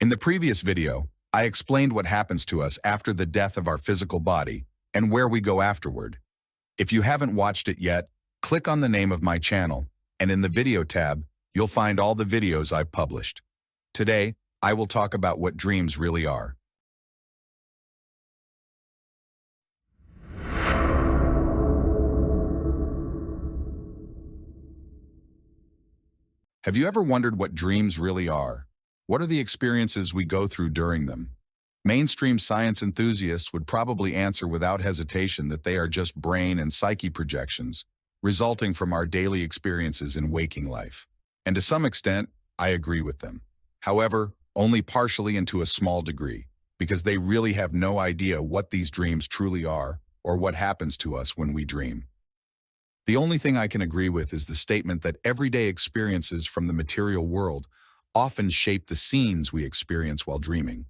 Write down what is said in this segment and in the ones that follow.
In the previous video, I explained what happens to us after the death of our physical body and where we go afterward. If you haven't watched it yet, click on the name of my channel, and in the video tab, you'll find all the videos I've published. Today, I will talk about what dreams really are. Have you ever wondered what dreams really are? What are the experiences we go through during them? Mainstream science enthusiasts would probably answer without hesitation that they are just brain and psyche projections, resulting from our daily experiences in waking life. And to some extent, I agree with them. However, only partially and to a small degree, because they really have no idea what these dreams truly are or what happens to us when we dream. The only thing I can agree with is the statement that everyday experiences from the material world often shape the scenes we experience while dreaming.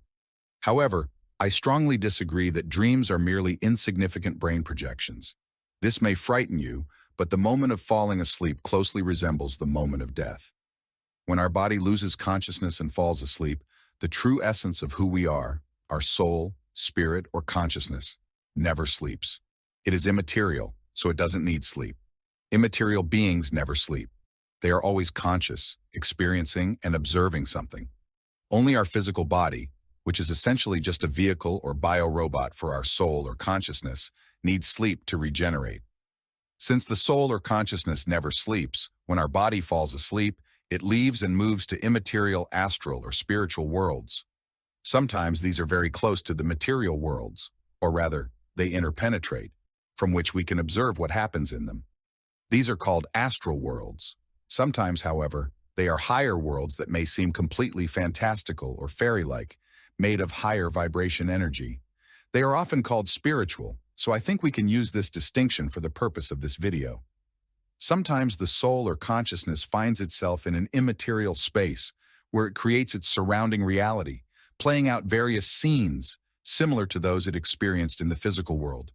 However, I strongly disagree that dreams are merely insignificant brain projections. This may frighten you, but the moment of falling asleep closely resembles the moment of death. When our body loses consciousness and falls asleep, the true essence of who we are, our soul, spirit, or consciousness, never sleeps. It is immaterial, so it doesn't need sleep. Immaterial beings never sleep. They are always conscious, experiencing, and observing something. Only our physical body, which is essentially just a vehicle or biorobot for our soul or consciousness, needs sleep to regenerate. Since the soul or consciousness never sleeps, when our body falls asleep, it leaves and moves to immaterial astral or spiritual worlds. Sometimes these are very close to the material worlds, or rather, they interpenetrate, from which we can observe what happens in them. These are called astral worlds. Sometimes, however, they are higher worlds that may seem completely fantastical or fairy-like, made of higher vibration energy. They are often called spiritual, so I think we can use this distinction for the purpose of this video. Sometimes the soul or consciousness finds itself in an immaterial space where it creates its surrounding reality, playing out various scenes similar to those it experienced in the physical world.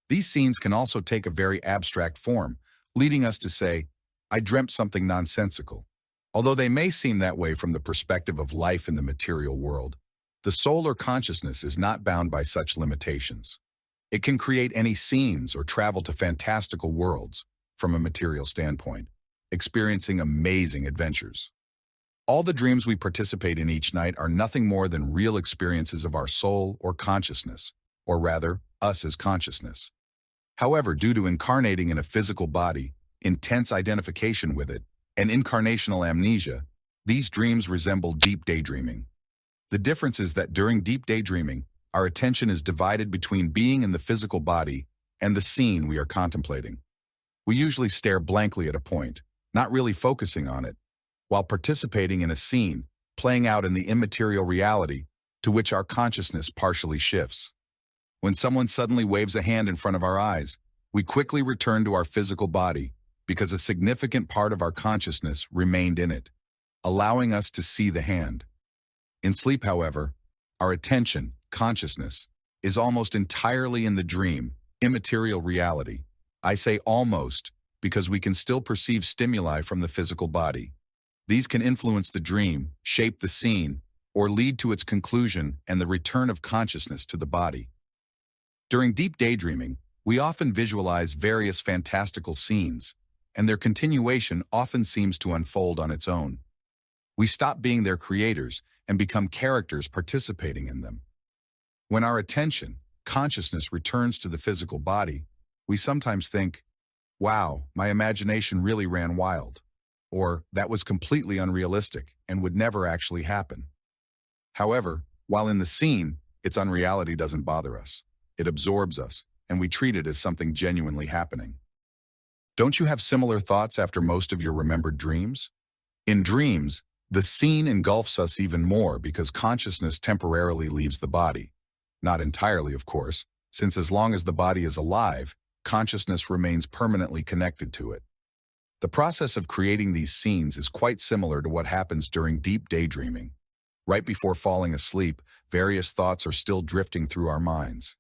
These scenes can also take a very abstract form, leading us to say, I dreamt something nonsensical. Although they may seem that way from the perspective of life in the material world, the soul or consciousness is not bound by such limitations. It can create any scenes or travel to fantastical worlds from a material standpoint, experiencing amazing adventures. All the dreams we participate in each night are nothing more than real experiences of our soul or consciousness, or rather, us as consciousness. However, due to incarnating in a physical body, intense identification with it, and incarnational amnesia, these dreams resemble deep daydreaming. The difference is that during deep daydreaming, our attention is divided between being in the physical body and the scene we are contemplating. We usually stare blankly at a point, not really focusing on it, while participating in a scene, playing out in the immaterial reality to which our consciousness partially shifts. When someone suddenly waves a hand in front of our eyes, we quickly return to our physical body because a significant part of our consciousness remained in it, allowing us to see the hand. In sleep, however, our attention, consciousness, is almost entirely in the dream, immaterial reality. I say almost because we can still perceive stimuli from the physical body. These can influence the dream, shape the scene, or lead to its conclusion and the return of consciousness to the body. During deep daydreaming, we often visualize various fantastical scenes, and their continuation often seems to unfold on its own. We stop being their creators and become characters participating in them. When our attention, consciousness returns to the physical body, we sometimes think, wow, my imagination really ran wild, or that was completely unrealistic and would never actually happen. However, while in the scene, its unreality doesn't bother us. It absorbs us, and we treat it as something genuinely happening. Don't you have similar thoughts after most of your remembered dreams? In dreams, the scene engulfs us even more because consciousness temporarily leaves the body. Not entirely, of course, since as long as the body is alive, consciousness remains permanently connected to it. The process of creating these scenes is quite similar to what happens during deep daydreaming. Right before falling asleep, various thoughts are still drifting through our minds.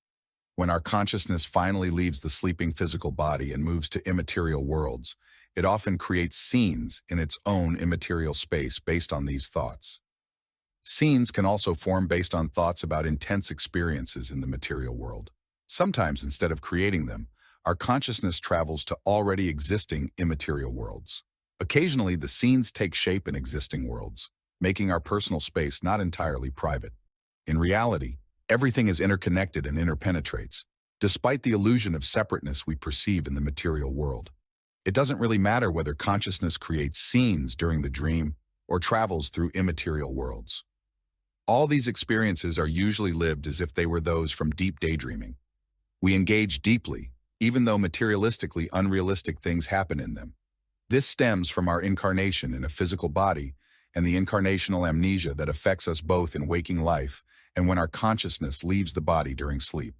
When our consciousness finally leaves the sleeping physical body and moves to immaterial worlds, it often creates scenes in its own immaterial space based on these thoughts. Scenes can also form based on thoughts about intense experiences in the material world. Sometimes, instead of creating them, our consciousness travels to already existing immaterial worlds. Occasionally, the scenes take shape in existing worlds, making our personal space not entirely private. In reality, everything is interconnected and interpenetrates, despite the illusion of separateness we perceive in the material world. It doesn't really matter whether consciousness creates scenes during the dream or travels through immaterial worlds. All these experiences are usually lived as if they were those from deep daydreaming. We engage deeply, even though materialistically unrealistic things happen in them. This stems from our incarnation in a physical body and the incarnational amnesia that affects us both in waking life and when our consciousness leaves the body during sleep.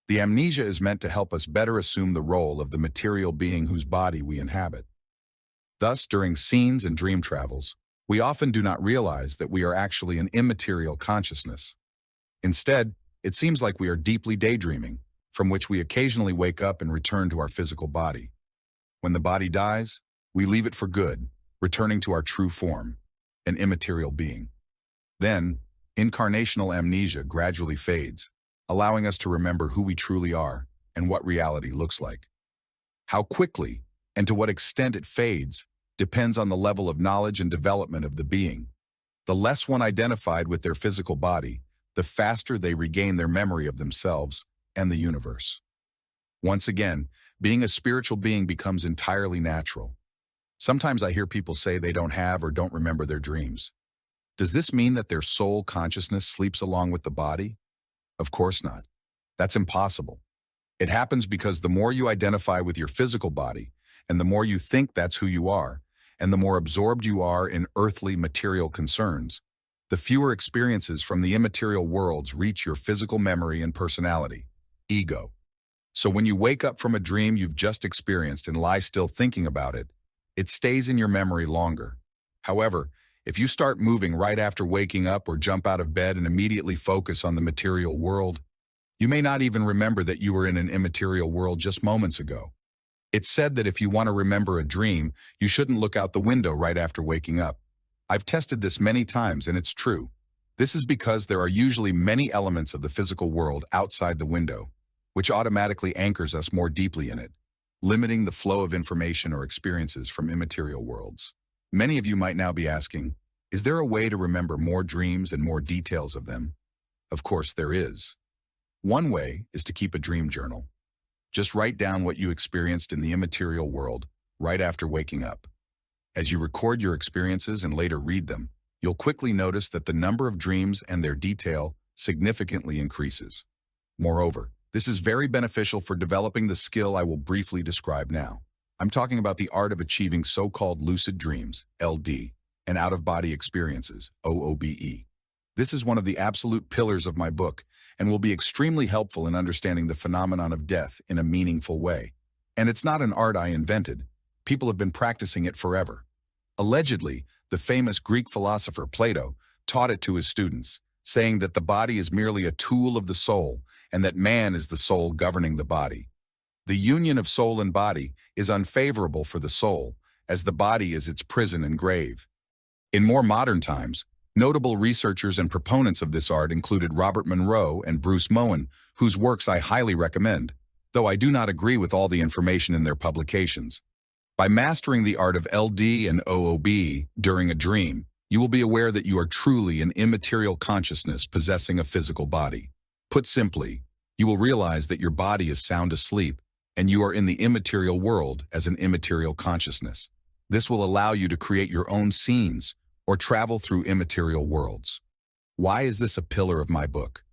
The amnesia is meant to help us better assume the role of the material being whose body we inhabit. Thus, during scenes and dream travels, we often do not realize that we are actually an immaterial consciousness. Instead, it seems like we are deeply daydreaming, from which we occasionally wake up and return to our physical body. When the body dies, we leave it for good, returning to our true form, an immaterial being. Then, incarnational amnesia gradually fades, allowing us to remember who we truly are and what reality looks like. How quickly and to what extent it fades depends on the level of knowledge and development of the being. The less one identified with their physical body, the faster they regain their memory of themselves and the universe. Once again, being a spiritual being becomes entirely natural. Sometimes I hear people say they don't have or don't remember their dreams. Does this mean that their soul consciousness sleeps along with the body? Of course not. That's impossible. It happens because the more you identify with your physical body, and the more you think that's who you are, and the more absorbed you are in earthly material concerns, the fewer experiences from the immaterial worlds reach your physical memory and personality, ego. So when you wake up from a dream you've just experienced and lie still thinking about it, it stays in your memory longer. However, if you start moving right after waking up or jump out of bed and immediately focus on the material world, you may not even remember that you were in an immaterial world just moments ago. It's said that if you want to remember a dream, you shouldn't look out the window right after waking up. I've tested this many times and it's true. This is because there are usually many elements of the physical world outside the window, which automatically anchors us more deeply in it, limiting the flow of information or experiences from immaterial worlds. Many of you might now be asking, is there a way to remember more dreams and more details of them? Of course there is. One way is to keep a dream journal. Just write down what you experienced in the immaterial world right after waking up. As you record your experiences and later read them, you'll quickly notice that the number of dreams and their detail significantly increases. Moreover, this is very beneficial for developing the skill I will briefly describe now. I'm talking about the art of achieving so-called lucid dreams, LD, and out-of-body experiences, OOBE. This is one of the absolute pillars of my book, and will be extremely helpful in understanding the phenomenon of death in a meaningful way. And it's not an art I invented. People have been practicing it forever. Allegedly, the famous Greek philosopher Plato taught it to his students, saying that the body is merely a tool of the soul and that man is the soul governing the body. The union of soul and body is unfavorable for the soul, as the body is its prison and grave. In more modern times, notable researchers and proponents of this art included Robert Monroe and Bruce Moen, whose works I highly recommend, though I do not agree with all the information in their publications. By mastering the art of LD and OOBE during a dream, you will be aware that you are truly an immaterial consciousness possessing a physical body. Put simply, you will realize that your body is sound asleep and you are in the immaterial world as an immaterial consciousness. This will allow you to create your own scenes or travel through immaterial worlds. Why is this a pillar of my book?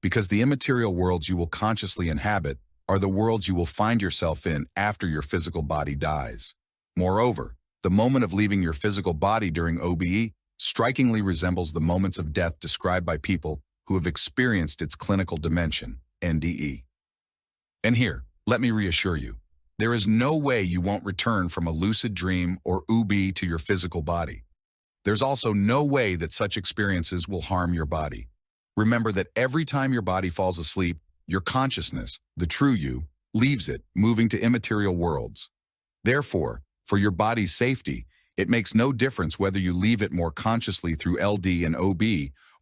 Because the immaterial worlds you will consciously inhabit are the worlds you will find yourself in after your physical body dies. Moreover, the moment of leaving your physical body during OBE strikingly resembles the moments of death described by people who have experienced its clinical dimension, NDE. And here, let me reassure you, there is no way you won't return from a lucid dream or OOBE to your physical body. There's also no way that such experiences will harm your body. Remember that every time your body falls asleep, your consciousness, the true you, leaves it, moving to immaterial worlds. Therefore, for your body's safety, it makes no difference whether you leave it more consciously through LD and OB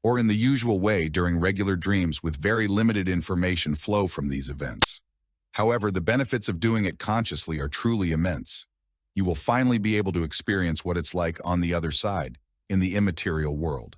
or in the usual way during regular dreams with very limited information flow from these events. However, the benefits of doing it consciously are truly immense. You will finally be able to experience what it's like on the other side, in the immaterial world.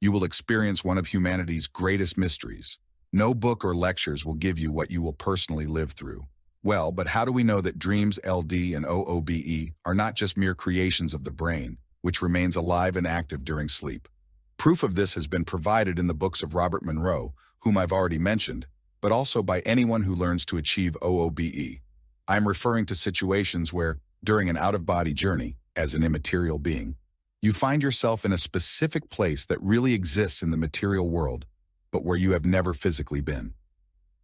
You will experience one of humanity's greatest mysteries. No book or lectures will give you what you will personally live through. Well, but how do we know that dreams, LD and OOBE, are not just mere creations of the brain, which remains alive and active during sleep? Proof of this has been provided in the books of Robert Monroe, whom I've already mentioned, but also by anyone who learns to achieve OOBE. I'm referring to situations where, during an out-of-body journey, as an immaterial being, you find yourself in a specific place that really exists in the material world, but where you have never physically been.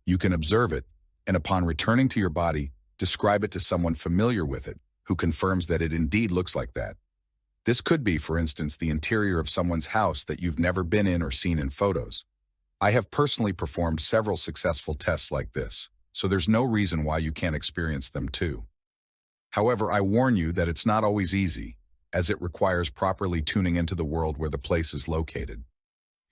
You can observe it, and upon returning to your body, describe it to someone familiar with it, who confirms that it indeed looks like that. This could be, for instance, the interior of someone's house that you've never been in or seen in photos. I have personally performed several successful tests like this, so there's no reason why you can't experience them too. However, I warn you that it's not always easy, as it requires properly tuning into the world where the place is located.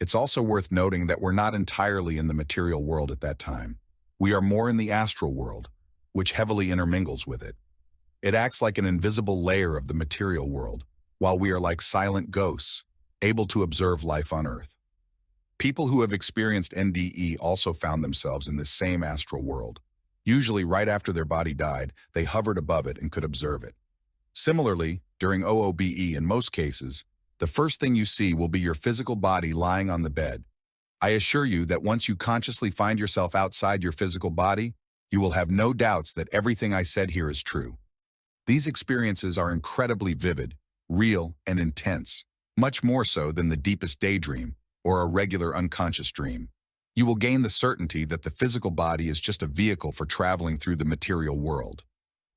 It's also worth noting that we're not entirely in the material world at that time. We are more in the astral world, which heavily intermingles with it. It acts like an invisible layer of the material world, while we are like silent ghosts, able to observe life on Earth. People who have experienced NDE also found themselves in this same astral world. Usually right after their body died, they hovered above it and could observe it. Similarly, during OOBE, in most cases, the first thing you see will be your physical body lying on the bed. I assure you that once you consciously find yourself outside your physical body, you will have no doubts that everything I said here is true. These experiences are incredibly vivid, real, and intense, much more so than the deepest daydream or a regular unconscious dream. You will gain the certainty that the physical body is just a vehicle for traveling through the material world.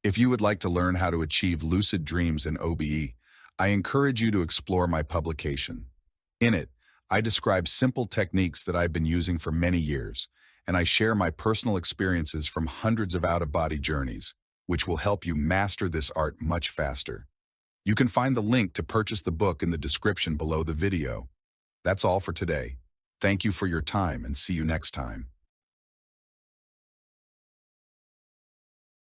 If you would like to learn how to achieve lucid dreams in OBE, I encourage you to explore my publication. In it, I describe simple techniques that I've been using for many years, and I share my personal experiences from hundreds of out-of-body journeys, which will help you master this art much faster. You can find the link to purchase the book in the description below the video. That's all for today. Thank you for your time and see you next time.